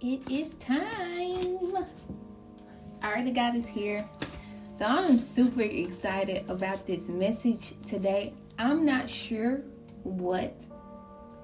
It is time. I already got this here. So I'm super excited about this message today. I'm not sure what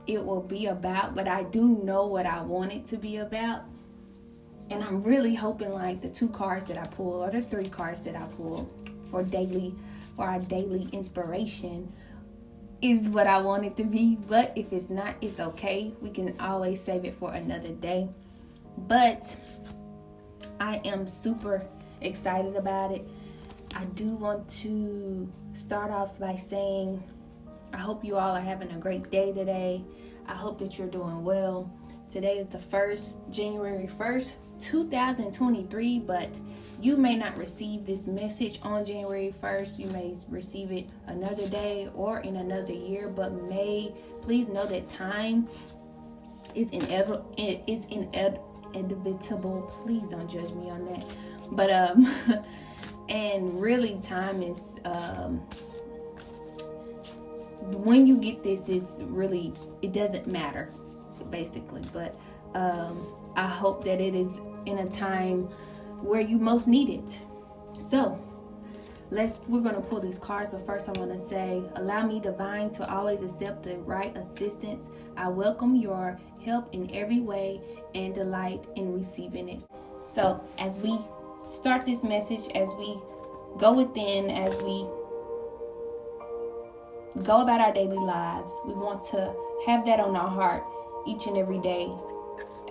it will be about, but I do know what I want it to be about. And I'm really hoping like the 2 cards that I pull or the 3 cards that I pull for our daily inspiration is what I want it to be. But if it's not, it's okay. We can always save it for another day. But I am super excited about it. I do want to start off by saying I hope you all are having a great day today. I hope that you're doing well. Today is January 1st, 2023, but you may not receive this message on January 1st. You may receive it another day or in another year, but please know that time is inevitable. Please don't judge me on that. But and really time is when you get this is really, it doesn't matter basically. But I hope that it is in a time where you most need it. So we're going to pull these cards, but first I want to say, allow me, divine, to always accept the right assistance. I welcome your help in every way and delight in receiving it. So as we start this message, as we go within, as we go about our daily lives, we want to have that on our heart each and every day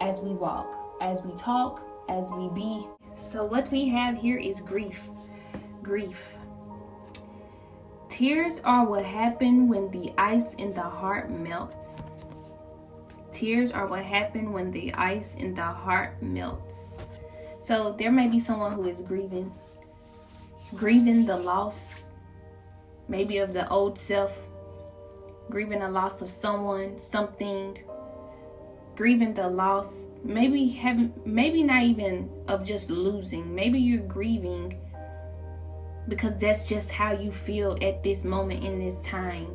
as we walk, as we talk, as we be. So what we have here is grief. Tears are what happen when the ice in the heart melts. Tears are what happen when the ice in the heart melts. So there may be someone who is grieving the loss, maybe of the old self, grieving the loss of someone, something, grieving the loss, maybe not even of just losing. Maybe you're grieving because that's just how you feel at this moment in this time.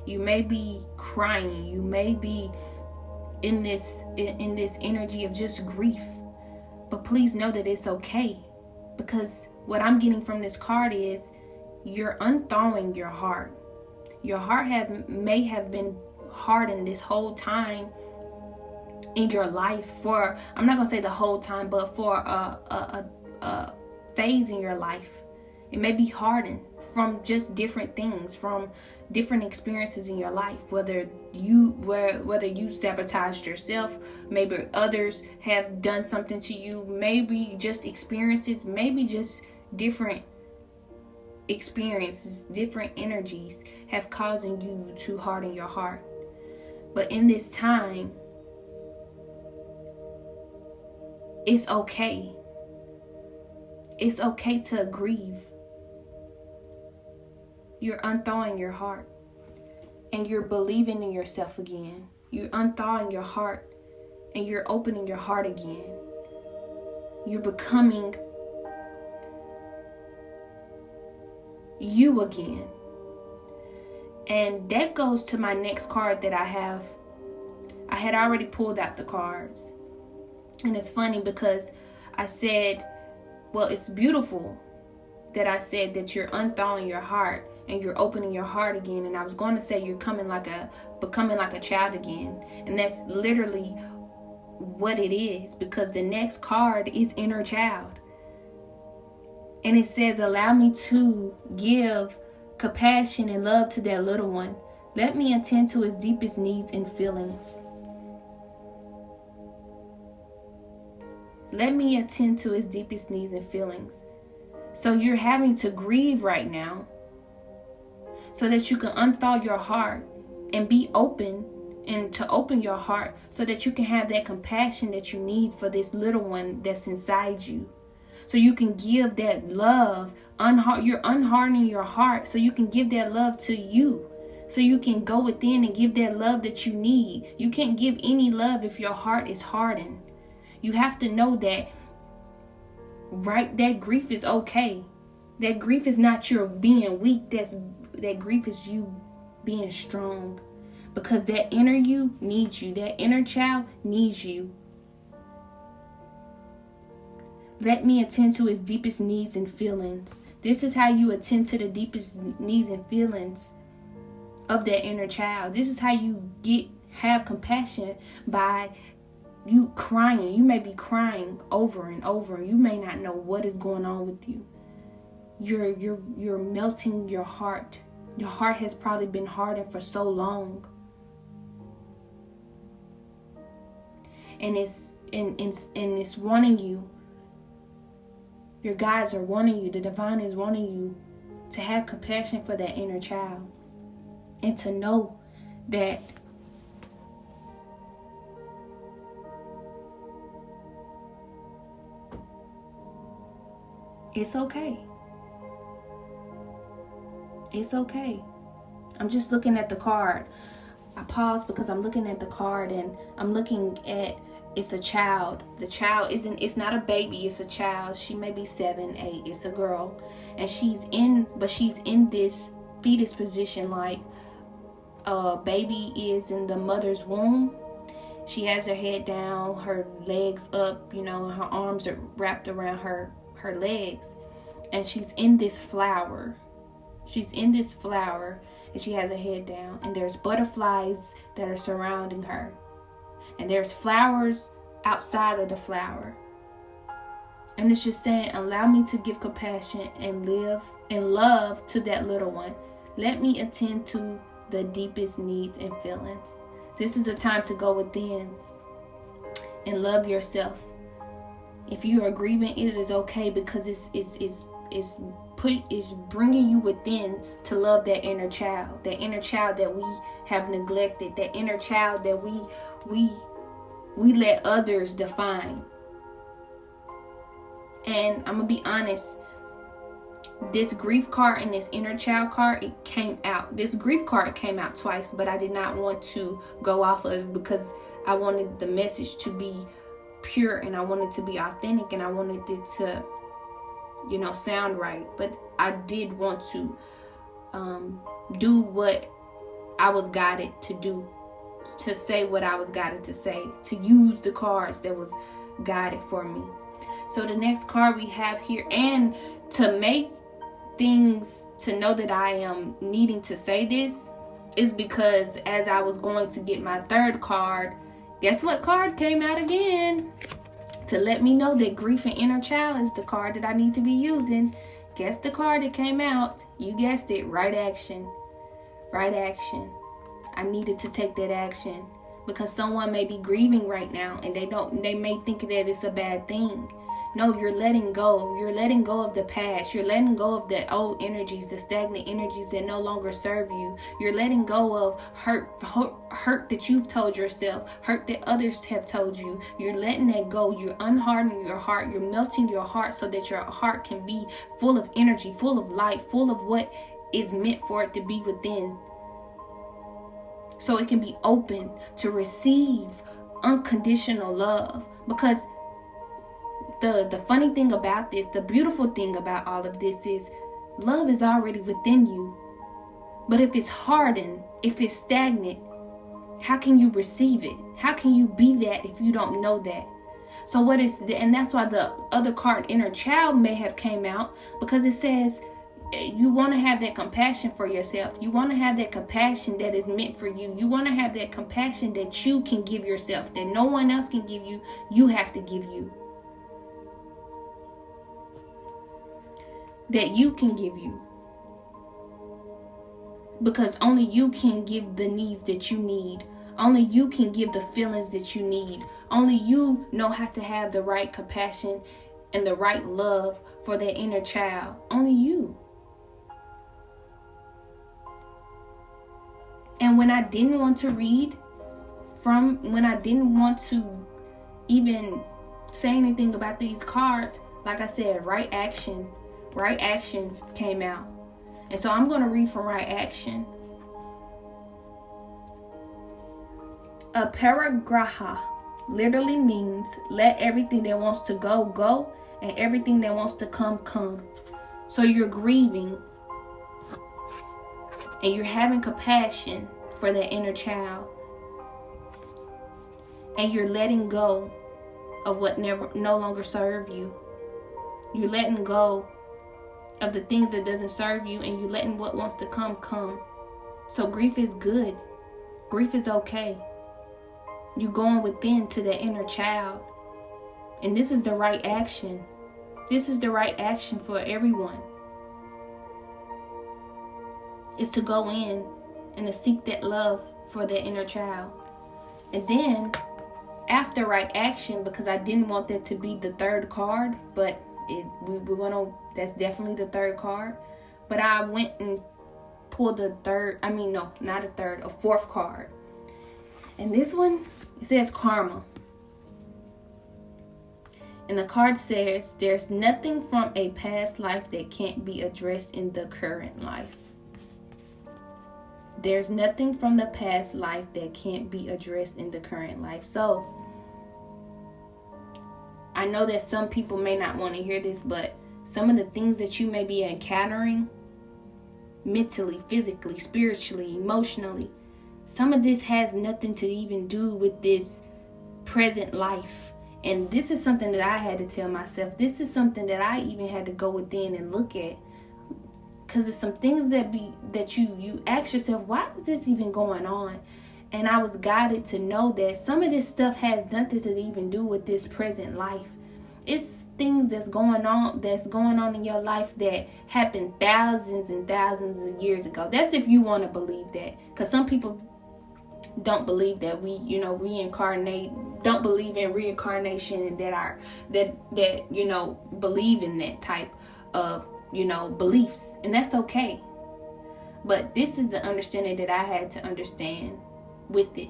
You may be crying, you may be in this energy of just grief, but please know that it's okay, because what I'm getting from this card is you're unthawing your heart. Your heart may have been hardened this whole time in your life, for, I'm not gonna say the whole time, but for a phase in your life. It may be hardened from just different things, from different experiences in your life, whether you sabotaged yourself, maybe others have done something to you, maybe just experiences, maybe just different experiences, different energies have causing you to harden your heart. But in this time, it's okay. It's okay to grieve. You're unthawing your heart and you're believing in yourself again. You're unthawing your heart and you're opening your heart again. You're becoming you again. And that goes to my next card that I have. I had already pulled out the cards. And it's funny because I said, well, it's beautiful that I said that you're unthawing your heart and you're opening your heart again. And I was going to say you're becoming like a child again. And that's literally what it is, because the next card is inner child. And it says, allow me to give compassion and love to that little one. Let me attend to his deepest needs and feelings. Let me attend to his deepest needs and feelings. So you're having to grieve right now so that you can unthaw your heart and be open, and to open your heart so that you can have that compassion that you need for this little one that's inside you. So you can give that love. You're unhardening your heart so you can give that love to you. So you can go within and give that love that you need. You can't give any love if your heart is hardened. You have to know that, right? That grief is okay. That grief is not your being weak. That grief is you being strong. Because that inner you needs you. That inner child needs you. Let me attend to his deepest needs and feelings. This is how you attend to the deepest needs and feelings of that inner child. This is how you have compassion, by you crying. You may be crying over and over. You may not know what is going on with you. You're melting your heart. Your heart has probably been hardened for so long. And it's wanting you. Your guides are wanting you. The divine is wanting you to have compassion for that inner child. And to know that it's okay. It's okay. I'm just looking at the card. I paused because I'm looking at the card, and I'm looking at, it's a child. The child it's not a baby, it's a child. She may be 7, 8. It's a girl. And she's in this fetus position, like a baby is in the mother's womb. She has her head down, her legs up, and her arms are wrapped around her legs. And she's in this flower. And she has her head down. And there's butterflies that are surrounding her. And there's flowers outside of the flower. And it's just saying, allow me to give compassion and live in love to that little one. Let me attend to the deepest needs and feelings. This is a time to go within and love yourself. If you are grieving, it is okay, because it's bringing you within to love that inner child that we have neglected, that inner child that we let others define. And I'm gonna be honest, this grief card and this inner child card, it came out. This grief card came out twice, but I did not want to go off of it because I wanted the message to be pure, and I wanted to be authentic, and I wanted it to sound right. But I did want to do what I was guided to do, to say what I was guided to say, to use the cards that was guided for me. So the next card we have here, and to make things, to know that I am needing to say this, is because as I was going to get my third card, guess what card came out again? To let me know that grief and inner child is the card that I need to be using. Guess the card that came out? You guessed it, right action. Right action. I needed to take that action because someone may be grieving right now, and they may think that it's a bad thing. No, you're letting go. You're letting go of the past. You're letting go of the old energies, the stagnant energies that no longer serve you. You're letting go of hurt that you've told yourself, hurt that others have told you. You're letting that go. You're unhardening your heart. You're melting your heart so that your heart can be full of energy, full of light, full of what is meant for it to be within. So it can be open to receive unconditional love. Because the funny thing about this, the beautiful thing about all of this is love is already within you. But if it's hardened, if it's stagnant, how can you receive it? How can you be that if you don't know that? So and that's why the other card, inner child, may have came out, because it says you want to have that compassion for yourself. You want to have that compassion that is meant for you. You want to have that compassion that you can give yourself, that no one else can give you. You have to give you. That you can give you. Because only you can give the needs that you need. Only you can give the feelings that you need. Only you know how to have the right compassion and the right love for that inner child. Only you. And when I didn't want to when I didn't want to even say anything about these cards, like I said, right action came out. And so I'm going to read from right action. Aparigraha literally means let everything that wants to go, go, and everything that wants to come, come. So you're grieving and you're having compassion for that inner child. And you're letting go of what no longer serve you. You're letting go of the things that doesn't serve you, and you're letting what wants to come. So grief is good. Grief is okay. You're going within to the inner child. And this is the right action. This is the right action for everyone. Is to go in and to seek that love for that inner child. And then after right action, because I didn't want that to be the third card, but that's definitely the third card. But I went and pulled a fourth card. And this one, it says karma. And the card says, there's nothing from a past life that can't be addressed in the current life. There's nothing from the past life that can't be addressed in the current life. So, I know that some people may not want to hear this, but some of the things that you may be encountering mentally, physically, spiritually, emotionally, some of this has nothing to even do with this present life. And this is something that I had to tell myself. This is something that I even had to go within and look at. Because there's some things that you ask yourself, why is this even going on? And I was guided to know that some of this stuff has nothing to even do with this present life. It's things that's going on in your life that happened thousands and thousands of years ago. That's if you want to believe that. Because some people don't believe that we reincarnate, don't believe in reincarnation, and that believe in that type of beliefs, and that's okay. But this is the understanding that I had to understand with it,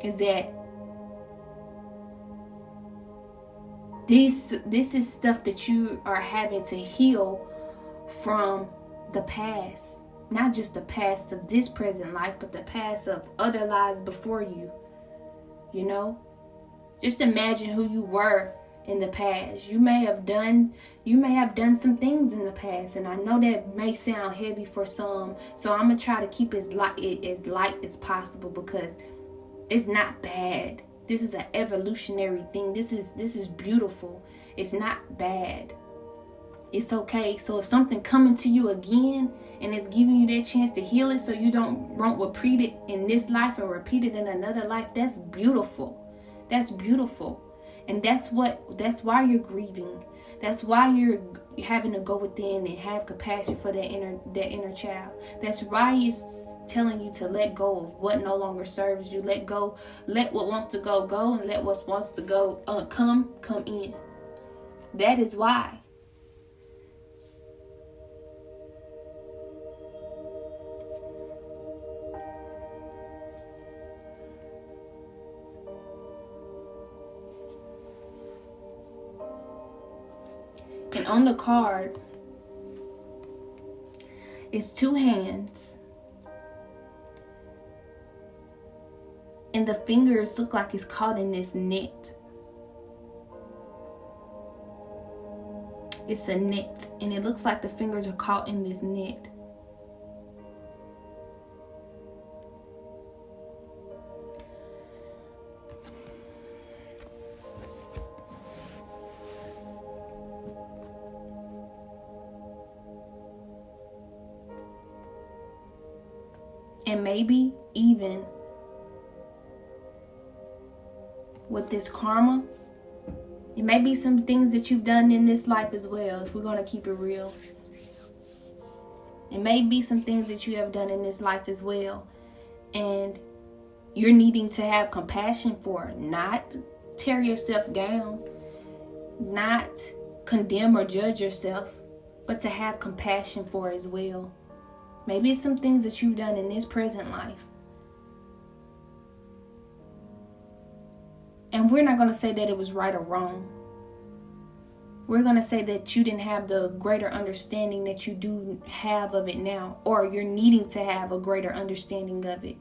is that this is stuff that you are having to heal from the past. Not just the past of this present life, but the past of other lives before you. Just imagine who you were in the past. You may have done some things in the past, and I know that may sound heavy for some, so I'm gonna try to keep it as light as possible, because it's not bad. This is an evolutionary thing. This is beautiful. It's not bad. It's okay. So if something coming to you again and it's giving you that chance to heal it, so you won't repeat it in this life and repeat it in another life, that's beautiful. That's beautiful. And that's why you're grieving. That's why you're having to go within and have compassion for that inner child. That's why it's telling you to let go of what no longer serves you. Let what wants to go, and let what wants to go come in. That is why. And on the card, it's two hands. And the fingers look like it's caught in this net. It's a net. And it looks like the fingers are caught in this net. And maybe even with this karma, it may be some things that you've done in this life as well, if we're going to keep it real. It may be some things that you have done in this life as well. And you're needing to have compassion for, not tear yourself down, not condemn or judge yourself, but to have compassion for as well. Maybe it's some things that you've done in this present life. And we're not going to say that it was right or wrong. We're going to say that you didn't have the greater understanding that you do have of it now, or you're needing to have a greater understanding of it.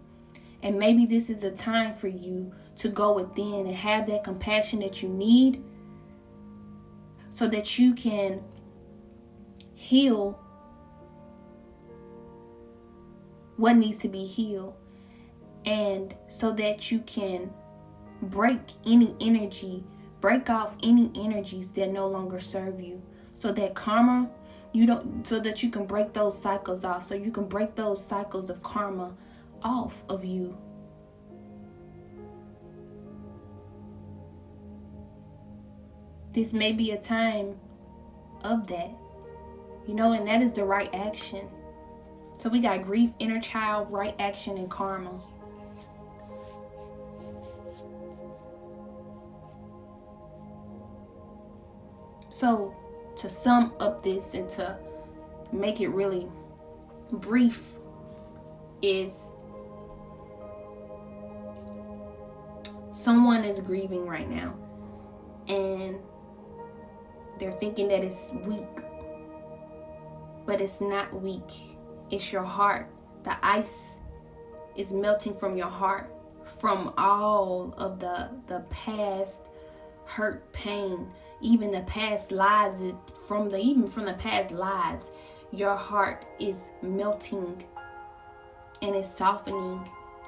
And maybe this is a time for you to go within and have that compassion that you need, so that you can heal what needs to be healed, and so that you can break any energy break off any energies that no longer serve you, so that karma, so that you can break those cycles off, so you can break those cycles of karma off of you. This may be a time of that, and that is the right action. So we got grief, inner child, right action, and karma. So to sum up this and to make it really brief is, someone is grieving right now and they're thinking that it's weak, but it's not weak. It's your heart. The ice is melting from your heart, from all of the past hurt, pain, even the past lives. Even from the past lives, your heart is melting and is softening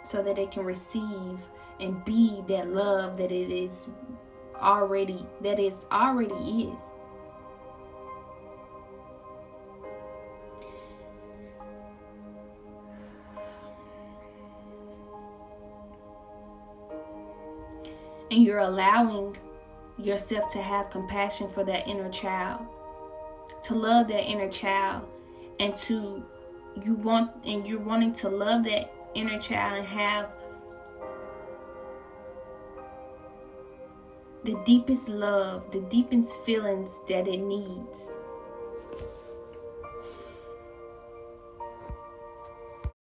so that it can receive and be that love that it already is. And you're allowing yourself to have compassion for that inner child, to love that inner child, and you're wanting to love that inner child and have the deepest love, the deepest feelings that it needs.